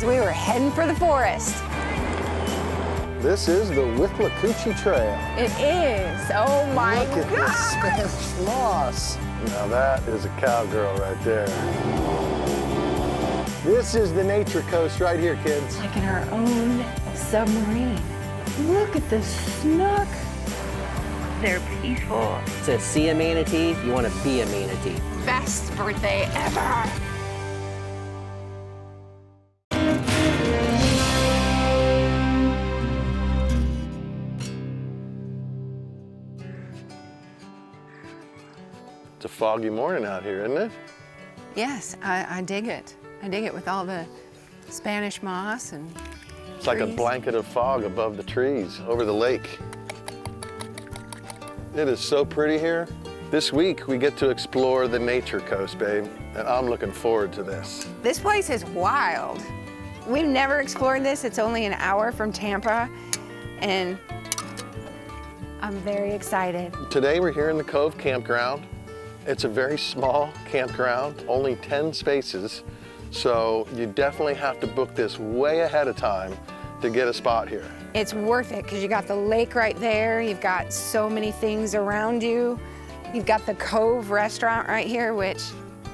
as we were heading for the forest. This is the Withlacoochee Trail. It is. Oh my God. Look at this Spanish moss. Now that is a cowgirl right there. This is the nature coast right here, kids. Like in our own submarine. Look at the snook. They're peaceful. To see a manatee, you want to be a manatee. Best birthday ever. It's a foggy morning out here, isn't it? Yes, I dig it. I dig it with all the Spanish moss and It's like a blanket of fog above the trees, over the lake. It is so pretty here. This week, we get to explore the nature coast, babe, and I'm looking forward to this. This place is wild. We've never explored this. It's only an hour from Tampa, and I'm very excited. Today, we're here in the Cove Campground. It's a very small campground, only 10 spaces, so you definitely have to book this way ahead of time to get a spot here. It's worth it because you got the lake right there. You've got so many things around you. You've got the Cove restaurant right here, which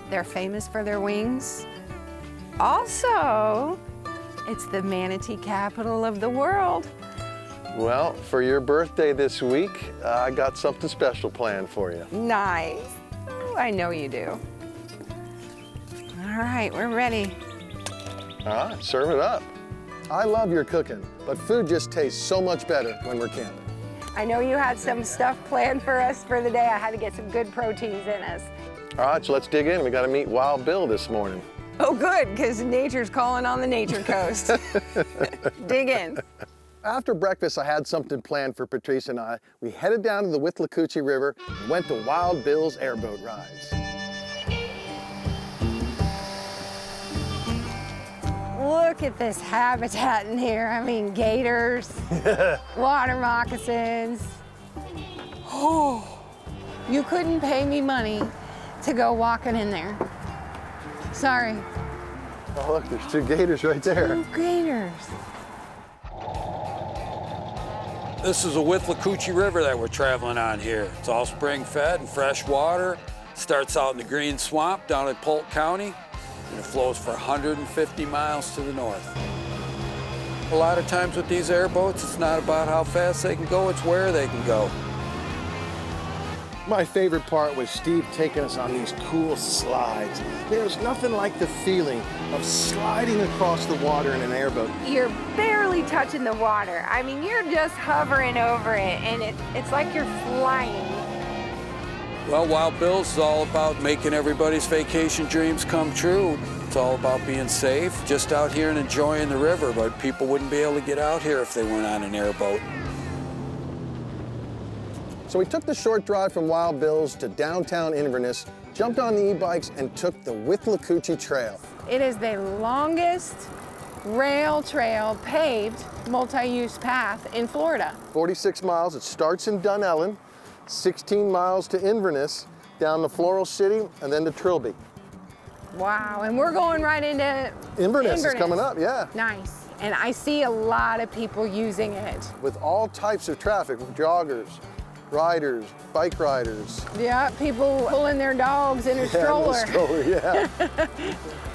they're famous for their wings. Also, it's the manatee capital of the world. Well, for your birthday this week, I got something special planned for you. Nice. Oh, I know you do. All right, we're ready. All right, serve it up. I love your cooking, but food just tastes so much better when we're camping. I know you had some stuff planned for us for the day. I had to get some good proteins in us. All right, so let's dig in. We got to meet Wild Bill this morning. Oh, good, because nature's calling on the nature coast. Dig in. After breakfast, I had something planned for Patrice and I. We headed down to the Withlacoochee River and went to Wild Bill's airboat rides. Look at this habitat in here. I mean, gators, water moccasins. Oh, you couldn't pay me money to go walking in there. Sorry. Oh, look, there's two gators right there. Two gators. This is a Withlacoochee River that we're traveling on here. It's all spring fed and fresh water. Starts out in the Green Swamp down in Polk County, and it flows for 150 miles to the north. A lot of times with these airboats, it's not about how fast they can go, it's where they can go. My favorite part was Steve taking us on these cool slides. There's nothing like the feeling of sliding across the water in an airboat. You're barely touching the water. I mean, you're just hovering over it, and it's like you're flying. Well, Wild Bill's is all about making everybody's vacation dreams come true. It's all about being safe, just out here and enjoying the river, but people wouldn't be able to get out here if they weren't on an airboat. So we took the short drive from Wild Bill's to downtown Inverness, jumped on the e-bikes, and took the Withlacoochee Trail. It is the longest rail trail paved multi-use path in Florida. 46 miles, it starts in Dunellen, 16 miles to Inverness, down to Floral City, and then to Trilby. Wow, and we're going right into Inverness is coming up, yeah. Nice, and I see a lot of people using it. With all types of traffic, joggers, riders, bike riders. Yeah, people pulling their dogs in a stroller. In a stroller, yeah.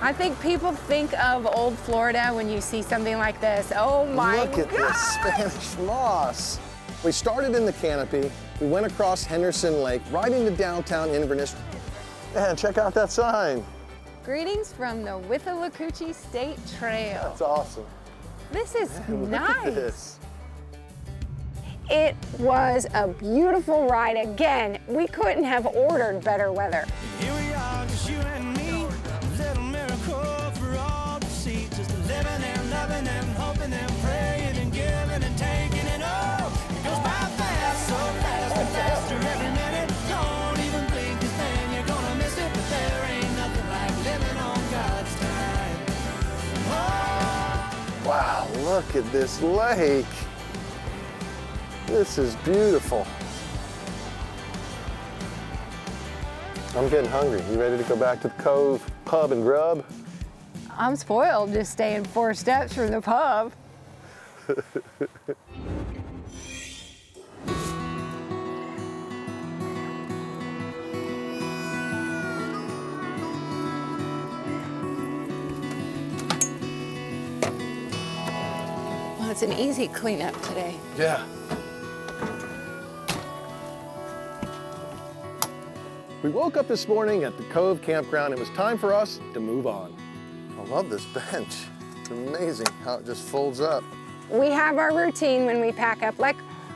I think people think of old Florida when you see something like this. Oh my God. Look at this Spanish moss. We started in the canopy, we went across Henderson Lake, right into downtown Inverness. And check out that sign. Greetings from the Withlacoochee State Trail. That's awesome. This is nice. Look at this. It was a beautiful ride. Again, we couldn't have ordered better weather. Here we are, just you and me, little miracle for all to see. Just living and loving and hoping and praying and giving and taking it all. It goes by fast, so fast and faster every minute. Don't even blink, 'cause then you're gonna miss it. But there ain't nothing like living on God's time. Oh. Wow, look at this lake. This is beautiful. I'm getting hungry. You ready to go back to the Cove pub and grub? I'm spoiled just staying 4 steps from the pub. Well, it's an easy cleanup today. Yeah. We woke up this morning at the Cove Campground. It was time for us to move on. I love this bench. It's amazing how it just folds up. We have our routine when we pack up, like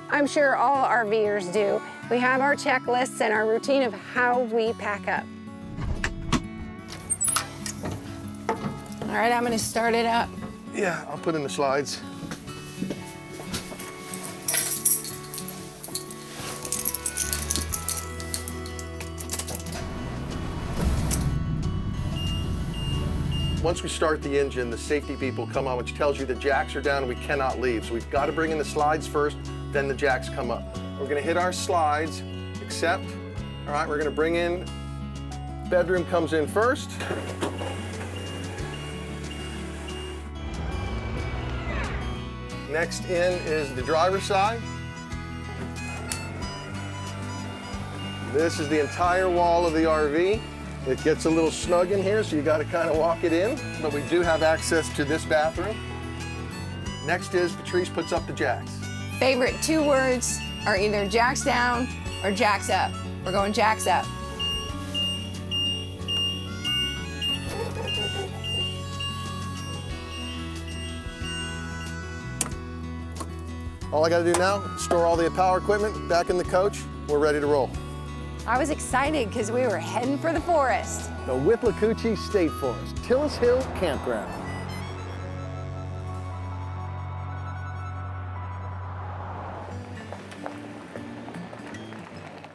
I'm sure all RVers do. We have our checklists and our routine of how we pack up. All right, I'm gonna start it up. Yeah, I'll put in the slides. Once we start the engine, the safety people come on, which tells you the jacks are down and we cannot leave. So we've got to bring in the slides first, then the jacks come up. We're gonna hit our slides, accept. All right, we're gonna bring in, bedroom comes in first. Next in is the driver's side. This is the entire wall of the RV. It gets a little snug in here, so you got to kind of walk it in, but we do have access to this bathroom. Next is Patrice puts up the jacks. Favorite 2 words are either jacks down or jacks up. We're going jacks up. All I got to do now, store all the power equipment back in the coach. We're ready to roll. I was excited because we were heading for the forest. The Withlacoochee State Forest, Tillis Hill Campground.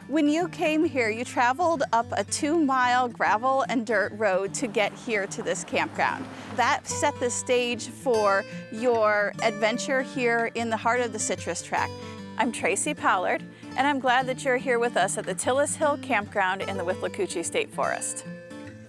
When you came here, you traveled up a 2-mile gravel and dirt road to get here to this campground. That set the stage for your adventure here in the heart of the Citrus Tract. I'm Tracy Pollard, and I'm glad that you're here with us at the Tillis Hill Campground in the Withlacoochee State Forest.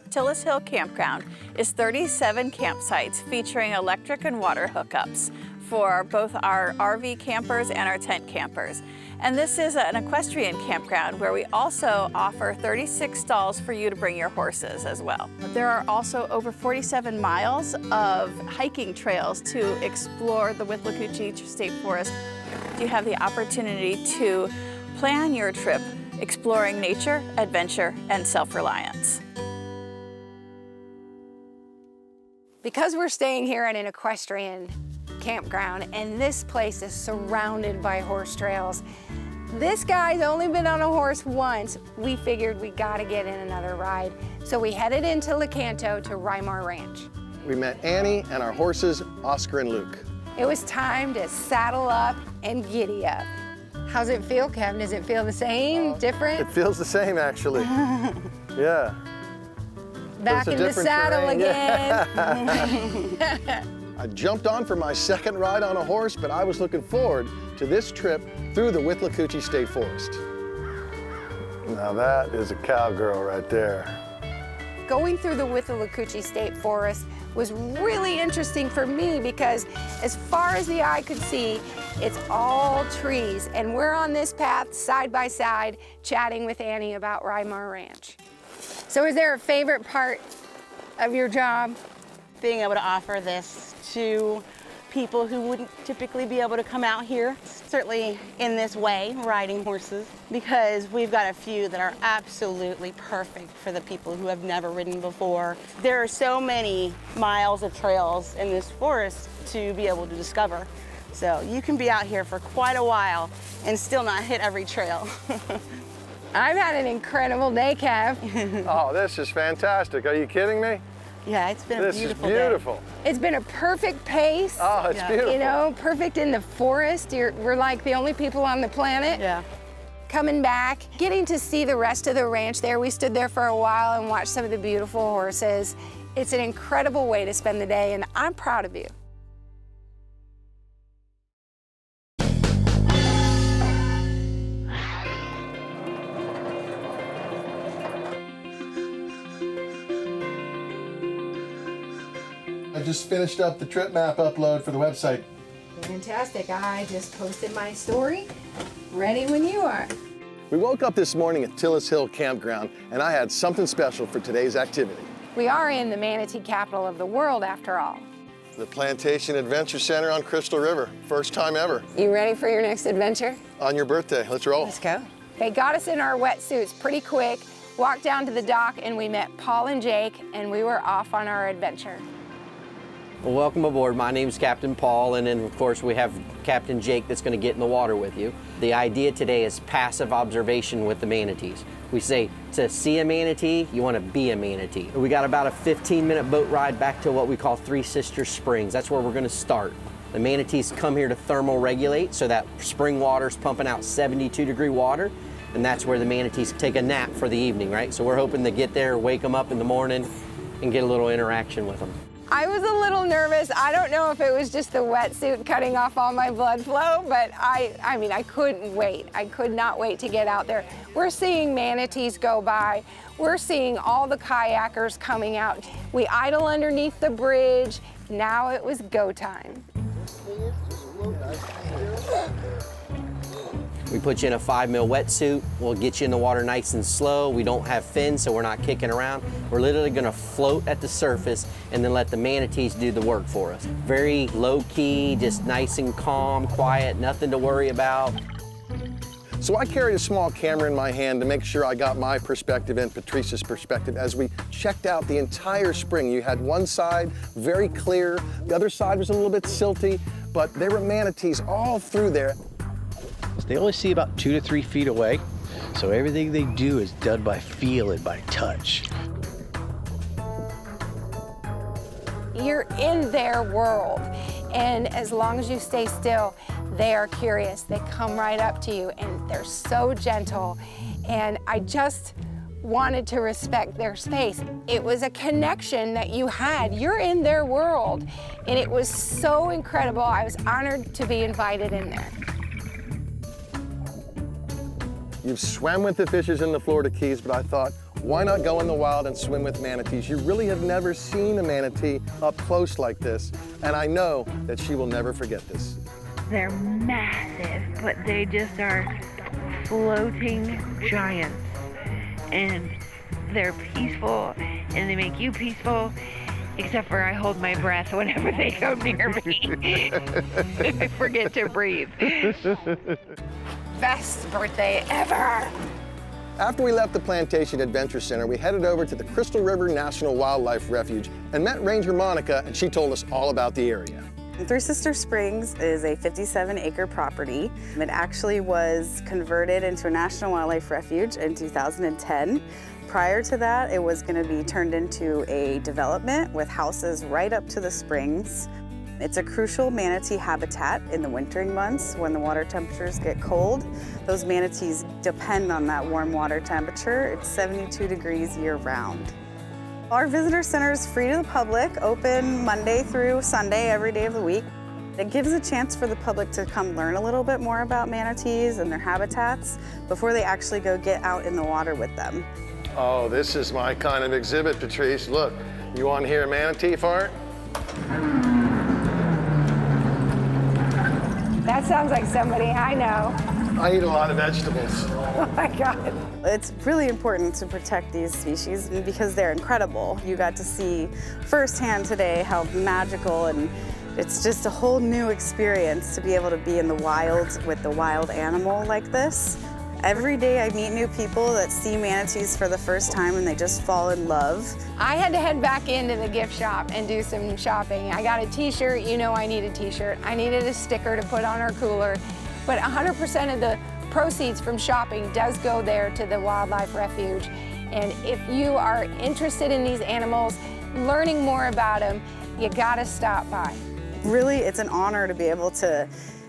Tillis Hill Campground is 37 campsites featuring electric and water hookups for both our RV campers and our tent campers. And this is an equestrian campground where we also offer 36 stalls for you to bring your horses as well. There are also over 47 miles of hiking trails to explore the Withlacoochee State Forest. You have the opportunity to plan your trip exploring nature, adventure, and self-reliance. Because we're staying here at an equestrian campground and this place is surrounded by horse trails, this guy's only been on a horse once. We figured we gotta get in another ride. So we headed into Lecanto to Rymar Ranch. We met Annie and our horses, Oscar and Luke. It was time to saddle up and giddy up. How's it feel, Kevin? Does it feel the same, different? It feels the same, actually. Yeah. Back in the saddle terrain. again. Yeah. I jumped on for my second ride on a horse, but I was looking forward to this trip through the Withlacoochee State Forest. Now that is a cowgirl right there. Going through the Withlacoochee State Forest was really interesting for me because as far as the eye could see, it's all trees. And we're on this path side by side chatting with Annie about Rymar Ranch. So is there a favorite part of your job? Being able to offer this to people who wouldn't typically be able to come out here, certainly in this way, riding horses, because we've got a few that are absolutely perfect for the people who have never ridden before. There are so many miles of trails in this forest to be able to discover. So you can be out here for quite a while and still not hit every trail. I've had an incredible day, Kev. Oh, this is fantastic. Are you kidding me? Yeah, it's been a beautiful day. This is beautiful. It's been a perfect pace. Oh, it's beautiful. You know, perfect in the forest. We're like the only people on the planet. Yeah. Coming back, getting to see the rest of the ranch there. We stood there for a while and watched some of the beautiful horses. It's an incredible way to spend the day, and I'm proud of you. I just finished up the trip map upload for the website. Fantastic. I just posted my story. Ready when you are. We woke up this morning at Tillis Hill Campground, and I had something special for today's activity. We are in the manatee capital of the world, after all. The Plantation Adventure Center on Crystal River. First time ever. You ready for your next adventure? On your birthday. Let's roll. Let's go. They got us in our wetsuits pretty quick, walked down to the dock, and we met Paul and Jake, and we were off on our adventure. Well, welcome aboard. My name's Captain Paul, and then of course we have Captain Jake that's going to get in the water with you. The idea today is passive observation with the manatees. We say to see a manatee, you want to be a manatee. We got about a 15-minute boat ride back to what we call Three Sisters Springs. That's where we're going to start. The manatees come here to thermal regulate, so that spring water's pumping out 72-degree water, and that's where the manatees take a nap for the evening, right? So we're hoping to get there, wake them up in the morning, and get a little interaction with them. I was a little nervous. I don't know if it was just the wetsuit cutting off all my blood flow, but I mean, I couldn't wait. I could not wait to get out there. We're seeing manatees go by. We're seeing all the kayakers coming out. We idle underneath the bridge. Now it was go time. We put you in a 5 mil wetsuit. We'll get you in the water nice and slow. We don't have fins, so we're not kicking around. We're literally gonna float at the surface and then let the manatees do the work for us. Very low key, just nice and calm, quiet, nothing to worry about. So I carried a small camera in my hand to make sure I got my perspective and Patrice's perspective as we checked out the entire spring. You had one side very clear, the other side was a little bit silty, but there were manatees all through there. They only see about 2 to 3 feet away, so everything they do is done by feel and by touch. You're in their world, and as long as you stay still, they are curious. They come right up to you, and they're so gentle, and I just wanted to respect their space. It was a connection that you had. You're in their world, and it was so incredible. I was honored to be invited in there. You've swam with the fishes in the Florida Keys, but I thought, why not go in the wild and swim with manatees? You really have never seen a manatee up close like this, and I know that she will never forget this. They're massive, but they just are floating giants. And they're peaceful, and they make you peaceful, except for I hold my breath whenever they come near me. I forget to breathe. Best birthday ever. After we left the Plantation Adventure Center, we headed over to the Crystal River National Wildlife Refuge and met Ranger Monica, and she told us all about the area. Three Sisters Springs is a 57-acre property. It actually was converted into a National Wildlife Refuge in 2010. Prior to that, it was going to be turned into a development with houses right up to the springs. It's a crucial manatee habitat in the wintering months when the water temperatures get cold. Those manatees depend on that warm water temperature. It's 72 degrees year-round. Our visitor center is free to the public, open Monday through Sunday, every day of the week. It gives a chance for the public to come learn a little bit more about manatees and their habitats before they actually go get out in the water with them. Oh, this is my kind of exhibit, Patrice. Look, you want to hear a manatee fart? That sounds like somebody I know. I eat a lot of vegetables. Oh my God. It's really important to protect these species because they're incredible. You got to see firsthand today how magical, and it's just a whole new experience to be able to be in the wild with the wild animal like this. Every day I meet new people that see manatees for the first time and they just fall in love. I had to head back into the gift shop and do some shopping. I got a t-shirt, you know I need a t-shirt. I needed a sticker to put on our cooler. But 100% of the proceeds from shopping does go there to the Wildlife Refuge. And if you are interested in these animals, learning more about them, you gotta stop by. Really, it's an honor to be able to,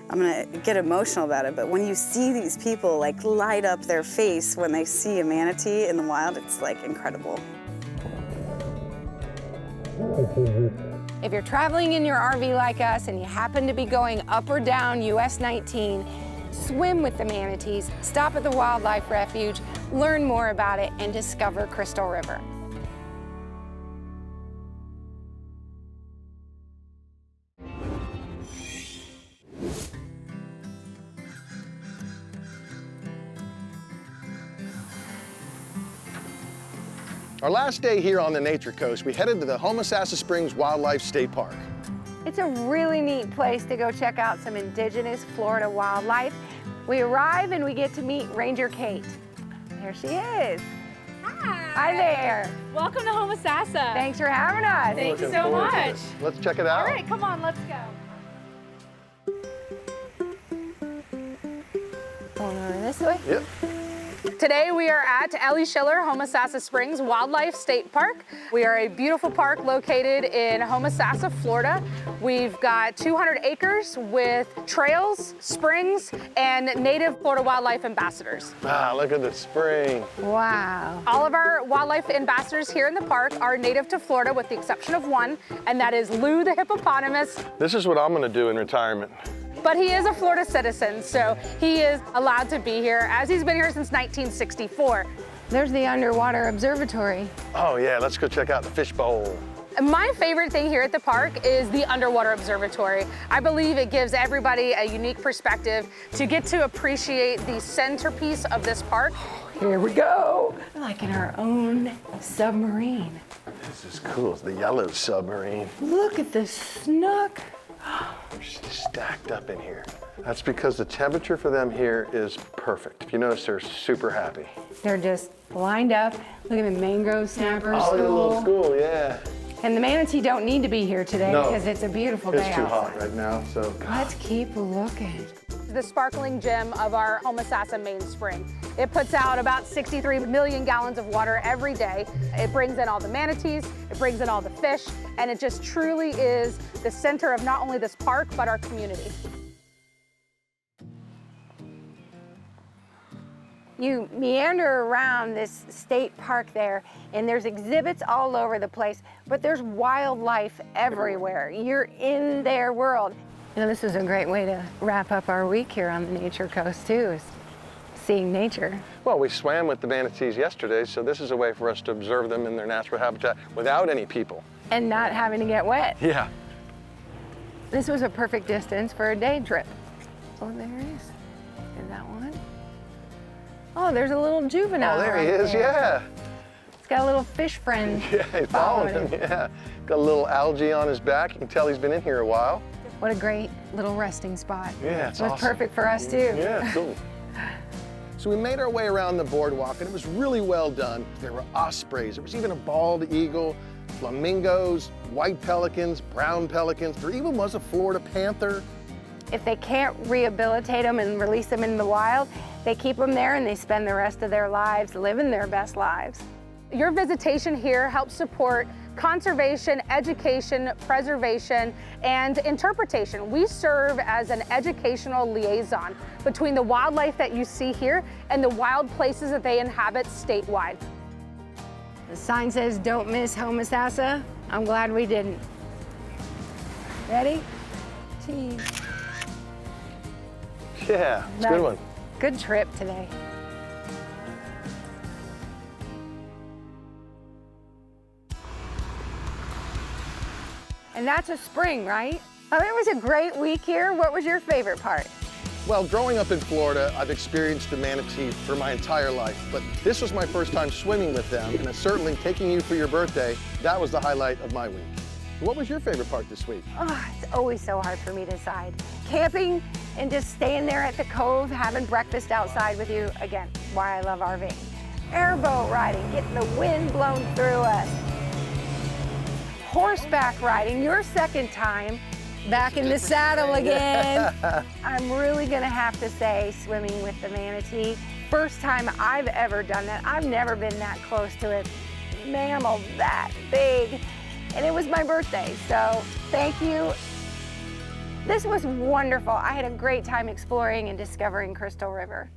I'm gonna get emotional about it, but when you see these people like light up their face when they see a manatee in the wild, it's like incredible. If you're traveling in your RV like us and you happen to be going up or down US 19, swim with the manatees, stop at the Wildlife Refuge, learn more about it, and discover Crystal River. Our last day here on the Nature Coast, we headed to the Homosassa Springs Wildlife State Park. It's a really neat place to go check out some indigenous Florida wildlife. We arrive and we get to meet Ranger Kate. There she is. Hi. Hi there. Welcome to Homosassa. Thanks for having us. Thank you Looking so forward to much. this. Let's check it out. All right, come on, let's go. Going over this way? Yep. Today we are at Ellie Schiller Homosassa Springs Wildlife State Park. We are a beautiful park located in Homosassa, Florida. We've got 200 acres with trails, springs, and native Florida wildlife ambassadors. Ah, look at the spring. Wow. All of our wildlife ambassadors here in the park are native to Florida with the exception of one, and that is Lou the hippopotamus. This is what I'm gonna do in retirement. But he is a Florida citizen, so he is allowed to be here, as he's been here since 1964. There's the underwater observatory. Oh yeah, let's go check out the fishbowl. My favorite thing here at the park is the underwater observatory. I believe it gives everybody a unique perspective to get to appreciate the centerpiece of this park. Here we go. We're like in our own submarine. This is cool, it's the yellow submarine. Look at the snook. She's stacked up in here. That's because the temperature for them here is perfect. If you notice, they're super happy. They're just lined up. Look at the mangrove snapper Oh, the little school, yeah. And the manatee don't need to be here today No. because it's a beautiful day It's too outside. hot right now, so. Let's keep looking. The sparkling gem of our Homosassa main spring. It puts out about 63 million gallons of water every day. It brings in all the manatees, it brings in all the fish, and it just truly is the center of not only this park, but our community. You meander around this state park there, and there's exhibits all over the place, but there's wildlife everywhere. You're in their world. You know, this is a great way to wrap up our week here on the Nature Coast too, is seeing nature. Well, we swam with the manatees yesterday, so this is a way for us to observe them in their natural habitat without any people. And not having to get wet. Yeah. This was a perfect distance for a day trip. Oh, there he is. Is that one? Oh, there's a little juvenile. Oh, there he right is, there. yeah. He's got a little fish friend. Yeah, he's following him, yeah. Got a little algae on his back. You can tell he's been in here a while. What a great little resting spot. Yeah, it's It was awesome. perfect for us too. Yeah, cool. So we made our way around the boardwalk and it was really well done. There were ospreys, there was even a bald eagle, flamingos, white pelicans, brown pelicans. There even was a Florida panther. If they can't rehabilitate them and release them in the wild, they keep them there and they spend the rest of their lives living their best lives. Your visitation here helps support conservation, education, preservation, and interpretation. We serve as an educational liaison between the wildlife that you see here and the wild places that they inhabit statewide. The sign says, "Don't miss Homosassa." I'm glad we didn't. Ready? Cheese. Yeah, it's a good one. Good trip today. And that's a spring, right? Oh, it was a great week here. What was your favorite part? Well, growing up in Florida, I've experienced the manatee for my entire life, but this was my first time swimming with them, and certainly taking you for your birthday, that was the highlight of my week. What was your favorite part this week? Oh, it's always so hard for me to decide. Camping and just staying there at the Cove, having breakfast outside with you, again, why I love RVing. Airboat riding, getting the wind blown through us. Horseback riding, your second time, back in the saddle again. I'm really gonna have to say swimming with the manatee. First time I've ever done that. I've never been that close to a mammal that big. And it was my birthday, so thank you. This was wonderful. I had a great time exploring and discovering Crystal River.